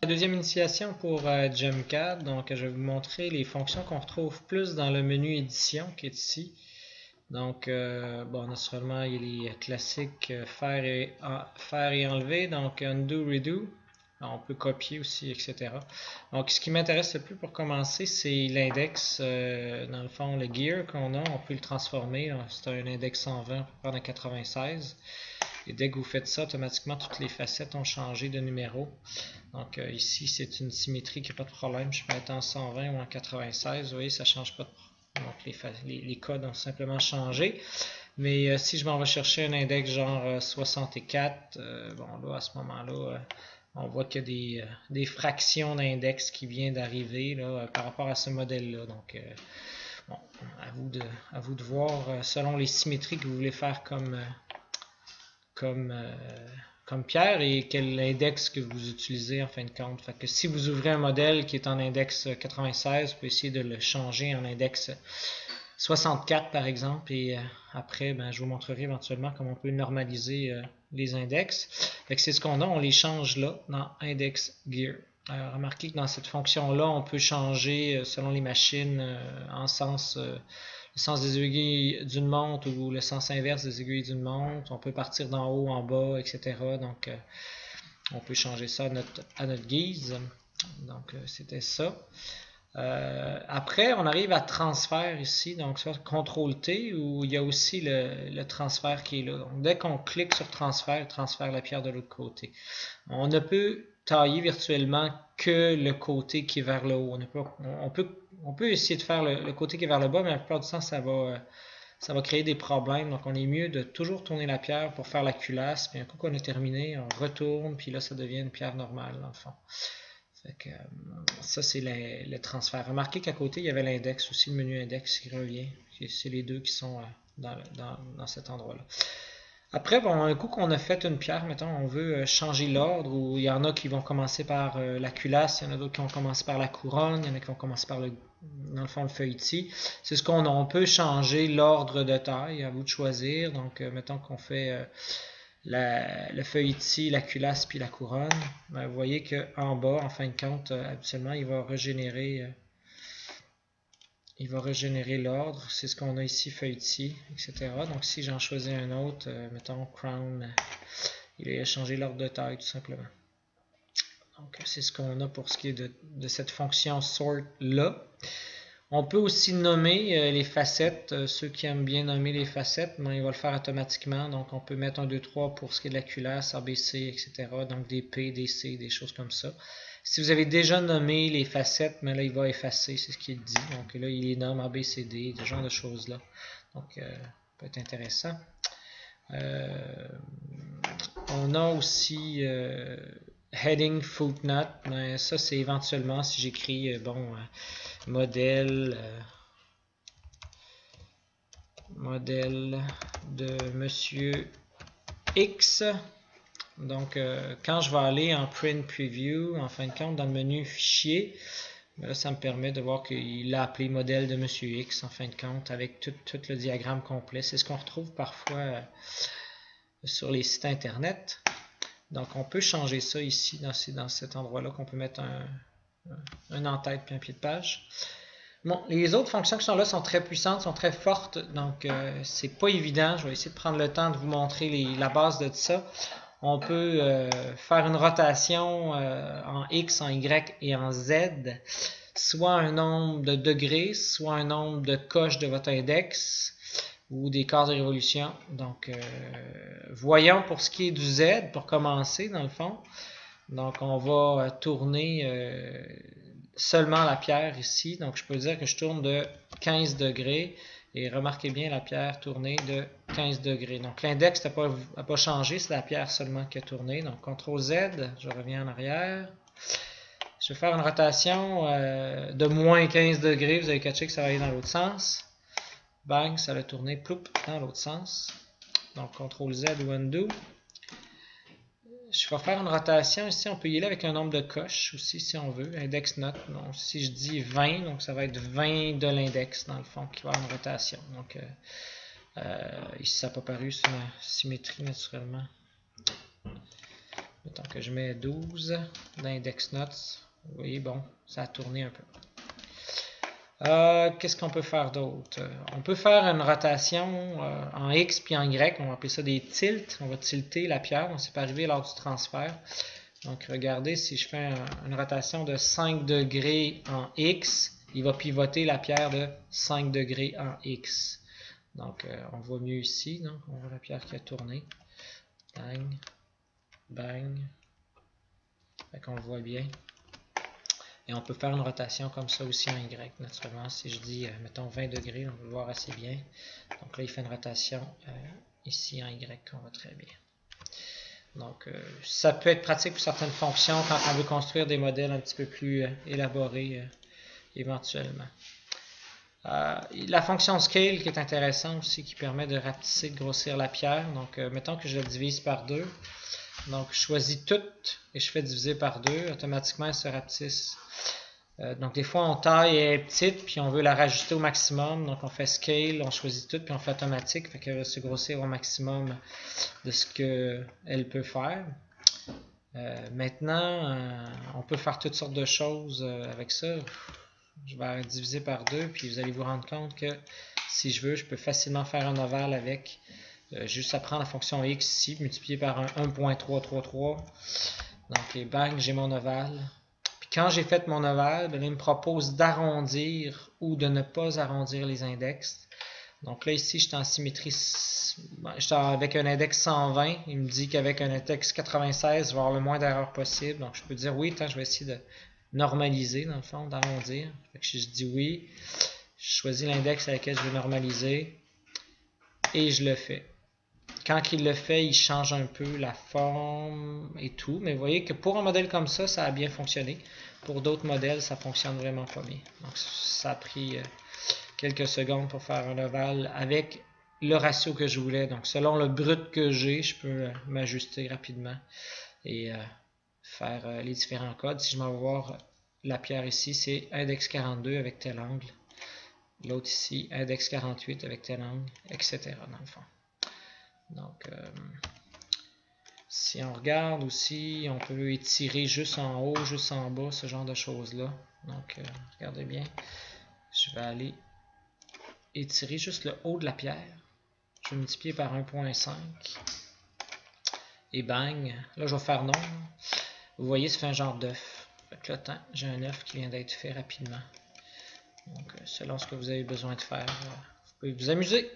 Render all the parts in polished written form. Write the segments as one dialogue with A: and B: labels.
A: La deuxième initiation pour GEMCAD, donc je vais vous montrer les fonctions qu'on retrouve plus dans le menu édition qui est ici. Donc, bon, naturellement, il y a les classiques faire et enlever, donc undo, redo. On peut copier aussi, etc. Donc, ce qui m'intéresse le plus pour commencer, c'est l'index. Dans le fond, le gear qu'on a, on peut le transformer. C'est un index 120, on peut prendre un 96. Et dès que vous faites ça, automatiquement, toutes les facettes ont changé de numéro. Donc ici, c'est une symétrie qui n'a pas de problème. Je peux être en 120 ou en 96. Vous voyez, ça ne change pas de problème. Donc les codes ont simplement changé. Mais si je m'en vais chercher un index genre 64, bon là, à ce moment-là, on voit qu'il y a des fractions d'index qui viennent d'arriver par rapport à ce modèle-là. Donc, bon, à vous de voir selon les symétries que vous voulez faire comme Pierre et quel index que vous utilisez en fin de compte. Fait que si vous ouvrez un modèle qui est en index 96, vous pouvez essayer de le changer en index 64 par exemple et après ben, je vous montrerai éventuellement comment on peut normaliser les index. Fait que c'est ce qu'on a, on les change là dans index gear. Remarquez que dans cette fonction-là, on peut changer selon les machines en sens le sens des aiguilles d'une montre ou le sens inverse des aiguilles d'une montre. On peut partir d'en haut, en bas, etc. Donc, on peut changer ça à notre guise. Donc, c'était ça. Après, on arrive à transfert ici. Donc, ça, CTRL-T, où il y a aussi le transfert qui est là. Donc, dès qu'on clique sur transfert, il transfère la pierre de l'autre côté. On ne peut tailler virtuellement que le côté qui est vers le haut. On peut essayer de faire le côté qui est vers le bas, mais la plupart du temps, ça va créer des problèmes. Donc, on est mieux de toujours tourner la pierre pour faire la culasse. Puis un coup qu'on a terminé, on retourne, puis là, ça devient une pierre normale, dans le fond. Fait que, ça, c'est le transfert. Remarquez qu'à côté, il y avait l'index aussi, le menu index qui revient. C'est les deux qui sont dans cet endroit-là. Après, bon, un coup qu'on a fait une pierre, mettons, on veut changer l'ordre, ou il y en a qui vont commencer par la culasse, il y en a d'autres qui vont commencer par la couronne, il y en a qui vont commencer par dans le fond, le feuilletis. C'est ce qu'on a. On peut changer l'ordre de taille, à vous de choisir. Donc, mettons qu'on fait le feuilletis, la culasse, puis la couronne. Ben, vous voyez qu'en bas, en fin de compte, habituellement, il va régénérer l'ordre. C'est ce qu'on a ici, feuilletis, etc. Donc si j'en choisis un autre, mettons crown, il a changé l'ordre de taille tout simplement. Donc c'est ce qu'on a pour ce qui est de cette fonction sort là. On peut aussi nommer les facettes. Ceux qui aiment bien nommer les facettes, ben, il va le faire automatiquement. Donc on peut mettre 1, 2, 3 pour ce qui est de la culasse, ABC, etc. Donc des P, des C, des choses comme ça. Si vous avez déjà nommé les facettes, mais là il va effacer, c'est ce qu'il dit. Donc là il les nomme A, B, C, D, ce genre de choses là. Donc ça peut être intéressant. On a aussi heading, footnote. Mais ça c'est éventuellement si j'écris modèle de Monsieur X. Donc, quand je vais aller en Print Preview, en fin de compte, dans le menu Fichier, là, ça me permet de voir qu'il a appelé modèle de Monsieur X, en fin de compte, avec tout le diagramme complet. C'est ce qu'on retrouve parfois sur les sites Internet. Donc, on peut changer ça ici, dans cet endroit-là, qu'on peut mettre un en-tête puis un pied de page. Bon, les autres fonctions qui sont là sont très puissantes, sont très fortes, donc c'est pas évident. Je vais essayer de prendre le temps de vous montrer la base de ça. On peut faire une rotation en X, en Y et en Z, soit un nombre de degrés, soit un nombre de coches de votre index ou des cases de révolution. Donc, voyons pour ce qui est du Z, pour commencer dans le fond. Donc, on va tourner seulement la pierre ici. Donc, je peux dire que je tourne de 15 degrés. Et remarquez bien la pierre tournée de 15 degrés. Donc, l'index n'a pas changé. C'est la pierre seulement qui a tourné. Donc, CTRL Z, je reviens en arrière. Je vais faire une rotation de moins 15 degrés. Vous avez catché que ça va aller dans l'autre sens. Bang, ça va tourner ploup, dans l'autre sens. Donc, CTRL Z ou Undo. Je vais faire une rotation ici, on peut y aller avec un nombre de coches aussi si on veut, index note. Donc, si je dis 20, donc ça va être 20 de l'index dans le fond qui va avoir une rotation. Donc ici ça n'a pas paru, c'est une symétrie naturellement. Mettons que je mets 12 d'index notes. Vous voyez, bon, ça a tourné un peu. Qu'est-ce qu'on peut faire d'autre? On peut faire une rotation en X puis en Y. On va appeler ça des tilts. On va tilter la pierre. On s'est pas arrivé lors du transfert. Donc, regardez, si je fais une rotation de 5 degrés en X, il va pivoter la pierre de 5 degrés en X. Donc, on voit mieux ici. Donc, on voit la pierre qui a tourné. Bang. Bang. Fait qu'on le voit bien. Et on peut faire une rotation comme ça aussi en Y, naturellement. Si je dis, mettons 20 degrés, on peut le voir assez bien. Donc là, il fait une rotation ici en Y qu'on voit très bien. Donc, ça peut être pratique pour certaines fonctions quand on veut construire des modèles un petit peu plus élaborés éventuellement. La fonction scale qui est intéressante aussi, qui permet de rapetisser, de grossir la pierre. Donc, mettons que je la divise par 2. Donc, je choisis tout et je fais diviser par 2. Automatiquement, elle se rapetisse. Donc, des fois, on taille, elle est petite, puis on veut la rajouter au maximum. Donc, on fait scale, on choisit tout, puis on fait automatique. Fait qu'elle va se grossir au maximum de ce qu'elle peut faire. Maintenant, on peut faire toutes sortes de choses avec ça. Je vais diviser par 2, puis vous allez vous rendre compte que si je veux, je peux facilement faire un ovale avec. Juste à prendre la fonction x ici, multiplié par un 1.333. Donc, et bang, j'ai mon ovale. Puis quand j'ai fait mon ovale, ben, il me propose d'arrondir ou de ne pas arrondir les index. Donc là, ici, je suis en symétrie, je suis avec un index 120. Il me dit qu'avec un index 96, je vais avoir le moins d'erreurs possible. Donc, je peux dire oui, je vais essayer de normaliser, dans le fond, d'arrondir. Je dis oui. Je choisis l'index avec lequel je veux normaliser. Et je le fais. Quand il le fait, il change un peu la forme et tout. Mais vous voyez que pour un modèle comme ça, ça a bien fonctionné. Pour d'autres modèles, ça fonctionne vraiment pas bien. Donc, ça a pris quelques secondes pour faire un ovale avec le ratio que je voulais. Donc, selon le brut que j'ai, je peux m'ajuster rapidement et faire les différents codes. Si je m'en vais voir la pierre ici, c'est index 42 avec tel angle. L'autre ici, index 48 avec tel angle, etc. dans le fond. Donc, si on regarde aussi, on peut étirer juste en haut, juste en bas, ce genre de choses-là. Donc, regardez bien. Je vais aller étirer juste le haut de la pierre. Je vais multiplier par 1.5. Et bang. Là, je vais faire non. Vous voyez, ça fait un genre d'œuf. Là, j'ai un œuf qui vient d'être fait rapidement. Donc, selon ce que vous avez besoin de faire, vous pouvez vous amuser.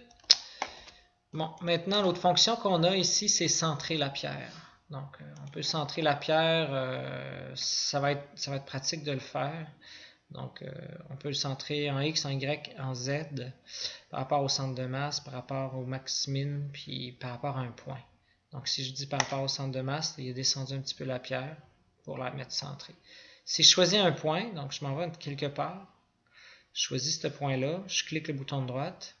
A: Bon, maintenant, l'autre fonction qu'on a ici, c'est centrer la pierre. Donc, on peut centrer la pierre, ça va être pratique de le faire. Donc, on peut le centrer en X, en Y, en Z, par rapport au centre de masse, par rapport au max-min, puis par rapport à un point. Donc, si je dis par rapport au centre de masse, il a descendu un petit peu la pierre pour la mettre centrée. Si je choisis un point, donc je m'en vais quelque part, je choisis ce point-là, je clique le bouton de droite,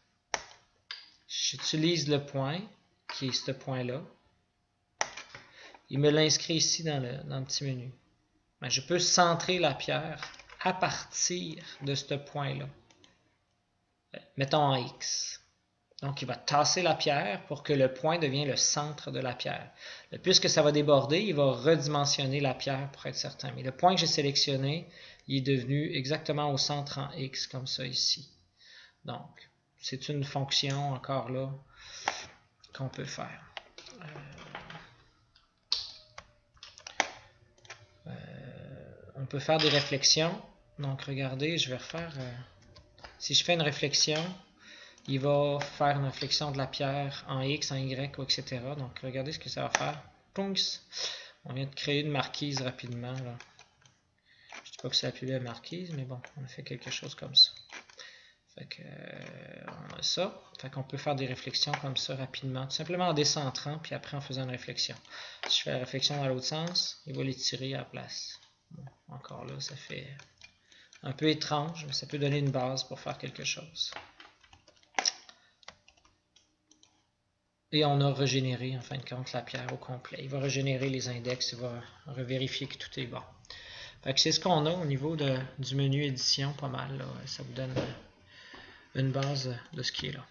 A: j'utilise le point, qui est ce point-là. Il me l'inscrit ici dans le petit menu. Mais je peux centrer la pierre à partir de ce point-là. Mettons en X. Donc, il va tasser la pierre pour que le point devienne le centre de la pierre. Puisque ça va déborder, il va redimensionner la pierre pour être certain. Mais le point que j'ai sélectionné, il est devenu exactement au centre en X, comme ça ici. Donc, c'est une fonction, encore là, qu'on peut faire. On peut faire des réflexions. Donc, regardez, je vais refaire... si je fais une réflexion, il va faire une réflexion de la pierre en X, en Y, etc. Donc, regardez ce que ça va faire. Punks! On vient de créer une marquise rapidement. Là. Je ne dis pas que c'est la plus belle marquise, mais bon, on a fait quelque chose comme ça. Fait que, on a ça. Fait qu'on peut faire des réflexions comme ça rapidement, tout simplement en décentrant, puis après en faisant une réflexion. Si je fais la réflexion dans l'autre sens, il va les tirer à la place. Bon, encore là, ça fait un peu étrange, mais ça peut donner une base pour faire quelque chose. Et on a régénéré, en fin de compte, la pierre au complet. Il va régénérer les index, il va revérifier que tout est bon. Fait que c'est ce qu'on a au niveau du menu édition, pas mal. Là. Ça vous donne une base de ce qui est là.